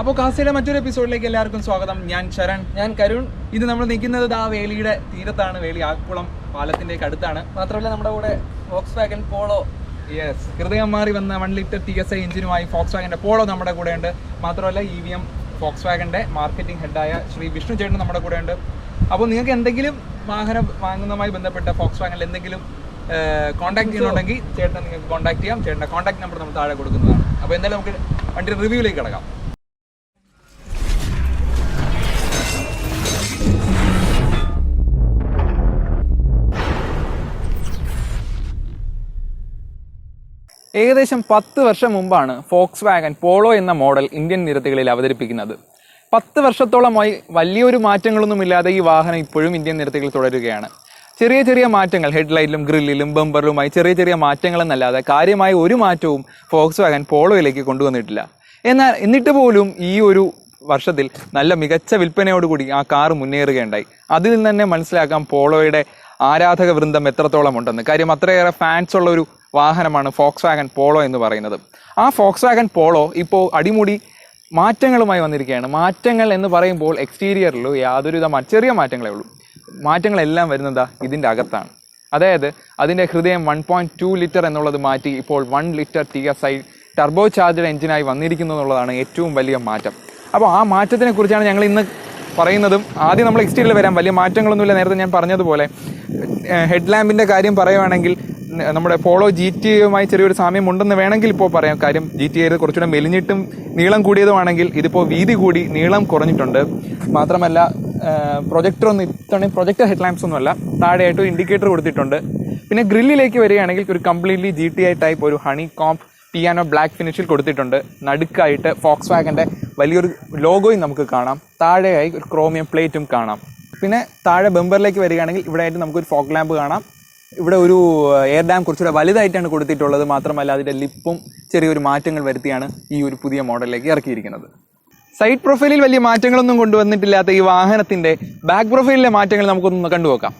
അപ്പോൾ കാസയുടെ മറ്റൊരു എപ്പിസോഡിലേക്ക് എല്ലാവർക്കും സ്വാഗതം. ഞാൻ ശരൺ, ഞാൻ കരുൺ. ഇത് നമ്മൾ നിൽക്കുന്നത് ആ വേലിയുടെ തീരത്താണ്, വേലി ആക്കുളം പാലത്തിൻ്റെ അടുത്താണ്. മാത്രമല്ല നമ്മുടെ കൂടെ Volkswagen POLO ഹൃദയം മാറി വന്ന 1 ലിറ്റർ TSI എഞ്ചിനുമായി Volkswagenന്റെ പോളോ നമ്മുടെ കൂടെ ഉണ്ട്. മാത്രമല്ല EVM Volkswagenന്റെ മാർക്കറ്റിംഗ് ഹെഡായ ശ്രീ വിഷ്ണു ചേട്ടൻ നമ്മുടെ കൂടെ ഉണ്ട്. അപ്പോൾ നിങ്ങൾക്ക് എന്തെങ്കിലും വാഹനം വാങ്ങുന്നതുമായി ബന്ധപ്പെട്ട Volkswagenൽ എന്തെങ്കിലും കോൺടാക്ട് ചെയ്യണമെങ്കിൽ ചേട്ടനെ നിങ്ങൾക്ക് കോൺടാക്ട് ചെയ്യാം. ചേട്ടൻ്റെ കോൺടാക്ട് നമ്പർ നമ്മൾ താഴെ കൊടുക്കുന്നതാണ്. അപ്പോൾ എന്തായാലും നമുക്ക് വണ്ടിയുടെ റിവ്യൂയിലേക്ക് കിടക്കാം. ഏകദേശം 10 വർഷം മുമ്പാണ് Volkswagen പോളോ എന്ന മോഡൽ ഇന്ത്യൻ നിരത്തുകളിൽ അവതരിപ്പിക്കുന്നത്. 10 വർഷത്തോളമായി വലിയൊരു മാറ്റങ്ങളൊന്നുമില്ലാതെ ഈ വാഹനം ഇപ്പോഴും ഇന്ത്യൻ നിരത്തുകളിൽ തുടരുകയാണ്. ചെറിയ ചെറിയ മാറ്റങ്ങൾ ഹെഡ്ലൈറ്റിലും ഗ്രില്ലിലും ബമ്പറിലുമായി ചെറിയ ചെറിയ മാറ്റങ്ങളെന്നല്ലാതെ കാര്യമായ ഒരു മാറ്റവും Volkswagen പോളോയിലേക്ക് കൊണ്ടുവന്നിട്ടില്ല. എന്നിട്ട് പോലും ഈ ഒരു വർഷത്തിൽ നല്ല മികച്ച വിൽപ്പനയോടുകൂടി ആ കാർ മുന്നേറുകയുണ്ടായി. അതിൽ നിന്ന് തന്നെ മനസ്സിലാക്കാം പോളോയുടെ ആരാധക വൃന്ദം എത്രത്തോളം ഉണ്ടെന്ന്. കാര്യം അത്രയേറെ ഫാൻസ് ഉള്ള ഒരു വാഹനമാണ് Volkswagen പോളോ എന്ന് പറയുന്നത്. ആ Volkswagen പോളോ ഇപ്പോൾ അടിമുടി മാറ്റങ്ങളുമായി വന്നിരിക്കുകയാണ്. മാറ്റങ്ങൾ എന്ന് പറയുമ്പോൾ എക്സ്റ്റീരിയറിലോ യാതൊരുവിധ ചെറിയ മാറ്റങ്ങളേ ഉള്ളൂ. മാറ്റങ്ങളെല്ലാം വരുന്നത് ഇതിൻ്റെ അകത്താണ്. അതായത് അതിൻ്റെ ഹൃദയം 1.2 ലിറ്റർ എന്നുള്ളത് മാറ്റി ഇപ്പോൾ 1 ലിറ്റർ TSI ടർബോ ചാർജഡ് എഞ്ചിനായി വന്നിരിക്കുന്നു എന്നുള്ളതാണ് ഏറ്റവും വലിയ മാറ്റം. അപ്പോൾ ആ മാറ്റത്തിനെ കുറിച്ചാണ് ഞങ്ങൾ ഇന്ന് പറയുന്നതും. ആദ്യം നമ്മൾ എക്സ്റ്റീരിയറിൽ വരാം. വലിയ മാറ്റങ്ങളൊന്നുമില്ല. നേരത്തെ ഞാൻ പറഞ്ഞതുപോലെ ഹെഡ് ലാമ്പിൻ്റെ കാര്യം പറയുവാണെങ്കിൽ നമ്മുടെ പോളോ GTയുമായി ചെറിയൊരു സാമ്യം ഉണ്ടെന്ന് വേണമെങ്കിൽ ഇപ്പോൾ പറയാം. കാര്യം GTA കുറച്ചുകൂടെ മെലിഞ്ഞിട്ടും നീളം കൂടിയതുമാണെങ്കിൽ ഇതിപ്പോൾ വീതി കൂടി നീളം കുറഞ്ഞിട്ടുണ്ട്. മാത്രമല്ല പ്രൊജക്ടർ ഹെഡ് ലാമ്പ്സ് ഒന്നുമല്ല, താഴെയായിട്ട് ഒരു ഇൻഡിക്കേറ്റർ കൊടുത്തിട്ടുണ്ട്. പിന്നെ ഗ്രില്ലിലേക്ക് വരികയാണെങ്കിൽ ഒരു കംപ്ലീറ്റ്ലി GTI ടൈപ്പ് ഒരു ഹണി കോംപ് പിയാനോ ബ്ലാക്ക് ഫിനിഷിൽ കൊടുത്തിട്ടുണ്ട്. നടുക്കായിട്ട് Volkswagenന്റെ വലിയൊരു ലോഗോയും നമുക്ക് കാണാം. താഴെയായി ഒരു ക്രോമിയം പ്ലേറ്റും കാണാം. പിന്നെ താഴെ ബമ്പറിലേക്ക് വരികയാണെങ്കിൽ ഇവിടെ ആയിട്ട് നമുക്കൊരു ഫോഗ് ലാമ്പ് കാണാം. ഇവിടെ ഒരു എയർ ഡാം കുറച്ചുകൂടെ വലുതായിട്ടാണ് കൊടുത്തിട്ടുള്ളത്. മാത്രമല്ല അതിൻ്റെ ലിപ്പും ചെറിയൊരു മാറ്റങ്ങൾ വരുത്തിയാണ് ഈ ഒരു പുതിയ മോഡലിലേക്ക് ഇറക്കിയിരിക്കുന്നത്. സൈഡ് പ്രൊഫൈലിൽ വലിയ മാറ്റങ്ങളൊന്നും കൊണ്ടുവന്നിട്ടില്ലാത്ത ഈ വാഹനത്തിൻ്റെ ബാക്ക് പ്രൊഫൈലിലെ മാറ്റങ്ങൾ നമുക്കൊന്ന് കണ്ടുനോക്കാം.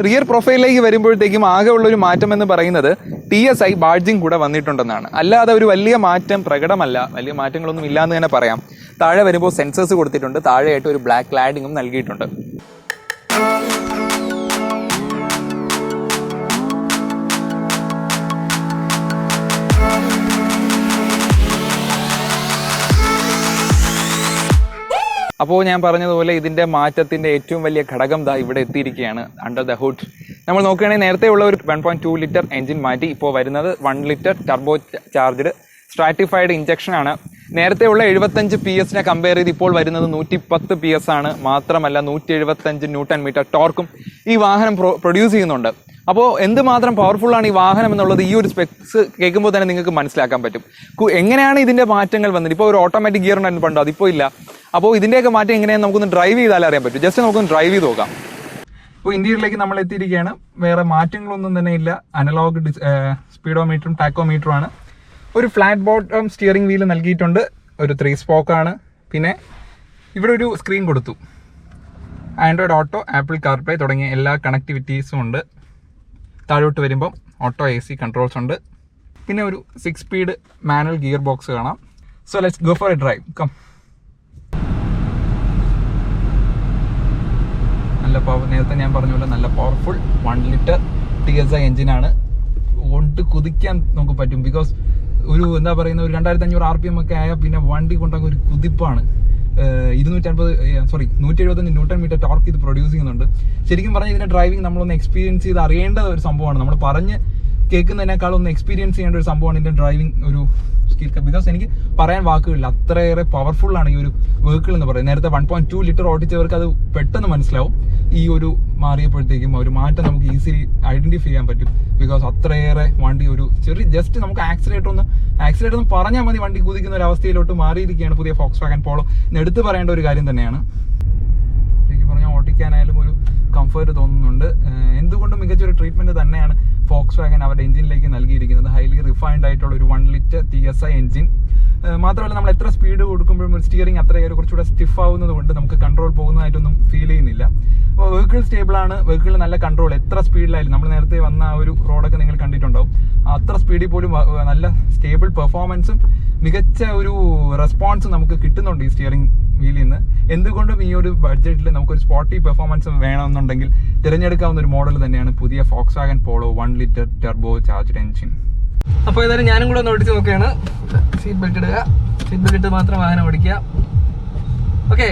റിയർ പ്രൊഫൈലിലേക്ക് വരുമ്പോഴത്തേക്കും ആകെ ഉള്ളൊരു മാറ്റം എന്ന് പറയുന്നത് TSI ബാഡ്ജിങ് കൂടെ വന്നിട്ടുണ്ടെന്നാണ്. അല്ലാതെ ഒരു വലിയ മാറ്റം പ്രകടമല്ല. വലിയ മാറ്റങ്ങളൊന്നും ഇല്ലാന്ന് തന്നെ പറയാം. താഴെ വരുമ്പോൾ സെൻസേഴ്സ് കൊടുത്തിട്ടുണ്ട്. താഴെയായിട്ട് ഒരു ബ്ലാക്ക് ക്ലാഡിങ്ങും നൽകിയിട്ടുണ്ട്. അപ്പോൾ ഞാൻ പറഞ്ഞതുപോലെ ഇതിൻ്റെ മാറ്റത്തിൻ്റെ ഏറ്റവും വലിയ ഘടകം ഇവിടെ എത്തിയിരിക്കുകയാണ്. അണ്ടർ ദ ഹുഡ് നമ്മൾ നോക്കുകയാണെങ്കിൽ നേരത്തെ ഉള്ള ഒരു 1.2 ലിറ്റർ എഞ്ചിൻ മാറ്റി ഇപ്പോൾ വരുന്നത് 1 ലിറ്റർ ടർബോ ചാർജ്ഡ് സ്ട്രാറ്റിഫൈഡ് ഇഞ്ചക്ഷനാണ്. നേരത്തെ ഉള്ള 75 PS കമ്പയർ ചെയ്ത് ഇപ്പോൾ വരുന്നത് 110 PS ആണ്. മാത്രമല്ല 175 ന്യൂട്ടൺ മീറ്റർ ടോർക്കും ഈ വാഹനം പ്രൊഡ്യൂസ് ചെയ്യുന്നുണ്ട്. അപ്പോൾ എന്തുമാത്രം പവർഫുള്ളാണ് ഈ വാഹനം എന്നുള്ളത് ഈ ഒരു സ്പെക്സ് കേൾക്കുമ്പോൾ തന്നെ നിങ്ങൾക്ക് മനസ്സിലാക്കാൻ പറ്റും. എങ്ങനെയാണ് ഇതിൻ്റെ മാറ്റങ്ങൾ വന്നത്. ഇപ്പോൾ ഒരു ഓട്ടോമാറ്റിക് ഗിയർ ഉണ്ടായിരുന്നു പണ്ടോ, അതിപ്പോൾ ഇല്ല. അപ്പോൾ ഇതിൻ്റെയൊക്കെ മാറ്റം എങ്ങനെയാണെന്ന് നമുക്കൊന്ന് ഡ്രൈവ് ചെയ്താലേ അറിയാൻ പറ്റും. ജസ്റ്റ് നമുക്കൊന്ന് ഡ്രൈവ് ചെയ്ത് നോക്കാം. ഇപ്പോൾ ഇന്റീരിയറിലേക്ക് നമ്മൾ എത്തിയിരിക്കുകയാണ്. വേറെ മാറ്റങ്ങളൊന്നും തന്നെ ഇല്ല. അനലോഗ് സ്പീഡോമീറ്ററും ടാക്കോമീറ്ററുമാണ്. ഒരു ഫ്ലാറ്റ് ബോട്ടം സ്റ്റിയറിംഗ് വീല് നൽകിയിട്ടുണ്ട്. ഒരു 3 സ്പോക്കാണ്. പിന്നെ ഇവിടെ ഒരു സ്ക്രീൻ കൊടുത്തു. ആൻഡ്രോയിഡ് ഓട്ടോ, ആപ്പിൾ കാർപ്ലേ തുടങ്ങിയ എല്ലാ കണക്ടിവിറ്റീസും ഉണ്ട്. താഴോട്ട് വരുമ്പം ഓട്ടോ AC കൺട്രോൾസ് ഉണ്ട്. പിന്നെ ഒരു 6 സ്പീഡ് മാനുവൽ ഗിയർ ബോക്സ് കാണാം. So let's go for a drive. Come. നല്ല നേരത്തെ ഞാൻ പറഞ്ഞ പോലെ നല്ല പവർഫുൾ 1 ലിറ്റർ TSI എഞ്ചിനാണ്. കൊണ്ട് കുതിക്കാൻ നമുക്ക് പറ്റും. ബിക്കോസ് ഒരു എന്താ പറയുന്ന ഒരു 2500 RPM ഒക്കെ ആയാൽ പിന്നെ വണ്ടി കൊണ്ടൊക്കെ ഒരു കുതിപ്പാണ്. 175 ന്യൂട്ടൺ മീറ്റർ ടോർക്ക് ഇത് പ്രൊഡ്യൂസ് ചെയ്യുന്നുണ്ട്. ശരിക്കും പറഞ്ഞാൽ ഇതിന്റെ ഡ്രൈവിംഗ് നമ്മളൊന്ന് എക്സ്പീരിയൻസ് ചെയ്ത് അറിയേണ്ട ഒരു സംഭവമാണ്. നമ്മൾ പറഞ്ഞ് കേൾക്കുന്നതിനേക്കാളും ഒന്ന് എക്സ്പീരിയൻസ് ചെയ്യേണ്ട ഒരു സംഭവമാണ് ഇതിന്റെ ഡ്രൈവിംഗ് ഒരു സ്കിൽ. ബിക്കോസ് എനിക്ക് പറയാൻ വാക്കുകളില്ല, അത്രയേറെ പവർഫുൾ ആണ് ഈ ഒരു വെഹിക്കിൾ എന്ന് പറയുന്നത്. നേരത്തെ 1.2 ലിറ്റർ ഓടിച്ചവർക്ക് അത് പെട്ടെന്ന് മനസ്സിലാവും. ഈ ഒരു മാറിയപ്പോഴത്തേക്കും ഒരു മാറ്റം നമുക്ക് ഈസിലി ഐഡന്റിഫൈ ചെയ്യാൻ പറ്റും. ബിക്കോസ് അത്രയേറെ വണ്ടി ഒരു ചെറിയ ജസ്റ്റ് നമുക്ക് ആക്സിലേറ്റർ ഒന്ന് പറഞ്ഞാൽ മതി വണ്ടി കുതിക്കുന്ന ഒരു അവസ്ഥയിലോട്ട് മാറിയിരിക്കുകയാണ് പുതിയ Volkswagen പോളോ. എടുത്ത് പറയേണ്ട ഒരു കാര്യം തന്നെയാണ്. ശരിക്കും പറഞ്ഞാൽ ഓടിക്കാനായാലും ഒരു കംഫർട്ട് തോന്നുന്നുണ്ട്. എന്തുകൊണ്ടും മികച്ചൊരു ട്രീറ്റ്മെന്റ് തന്നെയാണ് Volkswagen അവരുടെ എഞ്ചിനിലേക്ക് നൽകിയിരിക്കുന്നത്. ഹൈലി റിഫൈൻഡ് ആയിട്ടുള്ള ഒരു 1 ലിറ്റർ TSI എഞ്ചിൻ. മാത്രമല്ല നമ്മൾ എത്ര സ്പീഡ് കൊടുക്കുമ്പോഴും സ്റ്റിയറിംഗ് അത്രയേറെ കുറച്ചുകൂടെ സ്റ്റിഫ് ആവുന്നത് കൊണ്ട് നമുക്ക് കൺട്രോൾ പോകുന്നതായിട്ടൊന്നും ഫീൽ ചെയ്യുന്നില്ല. അപ്പോൾ വെഹിക്കിൾ സ്റ്റേബിൾ ആണ്. വെഹിക്കിളിൽ നല്ല കൺട്രോൾ. എത്ര സ്പീഡിലായാലും നമ്മൾ നേരത്തെ വന്ന ആ ഒരു റോഡൊക്കെ നിങ്ങൾ കണ്ടിട്ടുണ്ടാവും. അത്ര സ്പീഡിൽ പോലും നല്ല സ്റ്റേബിൾ പെർഫോമൻസും മികച്ച ഒരു റെസ്പോൺസ് നമുക്ക് കിട്ടുന്നുണ്ട് ഈ സ്റ്റിയറിംഗ് വീലിൽ നിന്ന്. എന്തുകൊണ്ടും ഈ ഒരു ബഡ്ജറ്റിൽ നമുക്കൊരു സ്പോർട്ടി പെർഫോമൻസ് വേണമെന്നുണ്ടെങ്കിൽ തിരഞ്ഞെടുക്കാവുന്ന ഒരു മോഡൽ തന്നെയാണ് പുതിയ Volkswagen POLO 1 litre turbo charged engine. അപ്പോൾ ഏതായാലും ഞാനും കൂടെ ഒന്ന് ഓടിച്ച് നോക്കുകയാണ്. സീറ്റ് ബെൽറ്റ് ഇടുക, സീറ്റ് ബെൽറ്റ് ഇട്ട് മാത്രം വാഹനം ഓടിക്കുക. ഓക്കെ,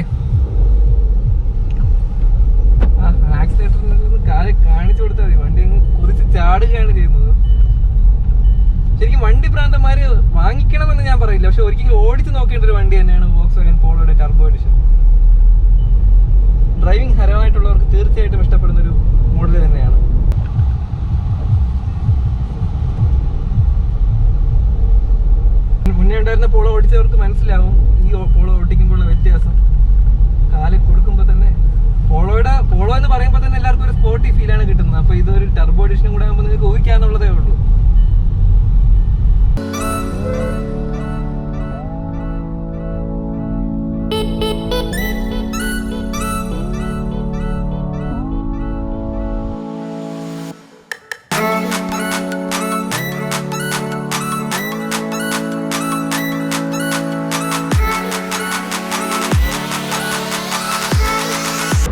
ആക്സിലേറ്ററിൽ കാണിച്ചു കൊടുത്താൽ മതി, വണ്ടി അങ്ങ് കുറിച്ച് ചാടുകയാണ് ചെയ്യുന്നത്. ശരിക്കും വണ്ടി ഭ്രാന്തന്മാര് വാങ്ങിക്കണമെന്ന് ഞാൻ പറയില്ല, പക്ഷെ ഒരിക്കലും ഓടിച്ച് നോക്കേണ്ട ഒരു വണ്ടി തന്നെയാണ് Volkswagen പോളോയുടെ ടർബോ എഡിഷൻ. ഡ്രൈവിംഗ് ഹരമായിട്ടുള്ളവർക്ക് തീർച്ചയായിട്ടും ഇഷ്ടപ്പെടുന്ന ഒരു മോഡൽ തന്നെയാണ്. മുന്നേ ഉണ്ടായിരുന്ന പോളോ ഓടിച്ചവർക്ക് മനസ്സിലാവും ഈ പോളോ ഓടിക്കുമ്പോഴുള്ള വ്യത്യാസം. കാല് കൊടുക്കുമ്പോൾ തന്നെ പോളോ എന്ന് പറയുമ്പോൾ തന്നെ എല്ലാവർക്കും ഒരു സ്പോർട്ടി ഫീലാണ് കിട്ടുന്നത്. അപ്പോൾ ഇതൊരു ടർബോ എഡിഷനും കൂടെ ആകുമ്പോൾ നിങ്ങൾക്ക് ഊഹിക്കാന്നുള്ളതേ ഉള്ളൂ.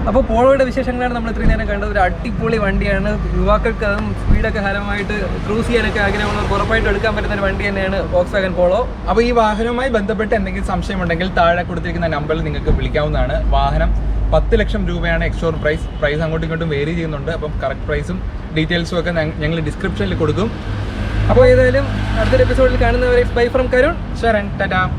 അപ്പോൾ പോളോയുടെ വിശേഷങ്ങളാണ് നമ്മൾ ഇത്രയും നേരം കണ്ടത്. ഒരു അടിപൊളി വണ്ടിയാണ്. യുവാക്കൾക്ക് അതും സ്പീഡൊക്കെ ഹരമായിട്ട് ക്രൂസ് ചെയ്യാനൊക്കെ ആഗ്രഹമുള്ളവർക്ക് ഉറപ്പായിട്ട് എടുക്കാൻ പറ്റുന്ന ഒരു വണ്ടി തന്നെയാണ് Volkswagen പോളോ. അപ്പോൾ ഈ വാഹനവുമായി ബന്ധപ്പെട്ട് എന്തെങ്കിലും സംശയമുണ്ടെങ്കിൽ താഴെ കൊടുത്തിരിക്കുന്ന നമ്പറിൽ നിങ്ങൾക്ക് വിളിക്കാവുന്നതാണ്. വാഹനം 10 ലക്ഷം രൂപയാണ് എക്സ്ഷോർ പ്രൈസ് അങ്ങോട്ടും ഇങ്ങോട്ടും വേരി ചെയ്യുന്നുണ്ട്. അപ്പം കറക്റ്റ് പ്രൈസും ഡീറ്റെയിൽസും ഒക്കെ ഞങ്ങൾ ഡിസ്ക്രിപ്ഷനിൽ കൊടുക്കും. അപ്പോൾ ഏതായാലും അടുത്തൊരു എപ്പിസോഡിൽ കാണുന്നവരെ ബൈ ഫ്രം കരുൺ, ശരൺ, ടാറ്റാ.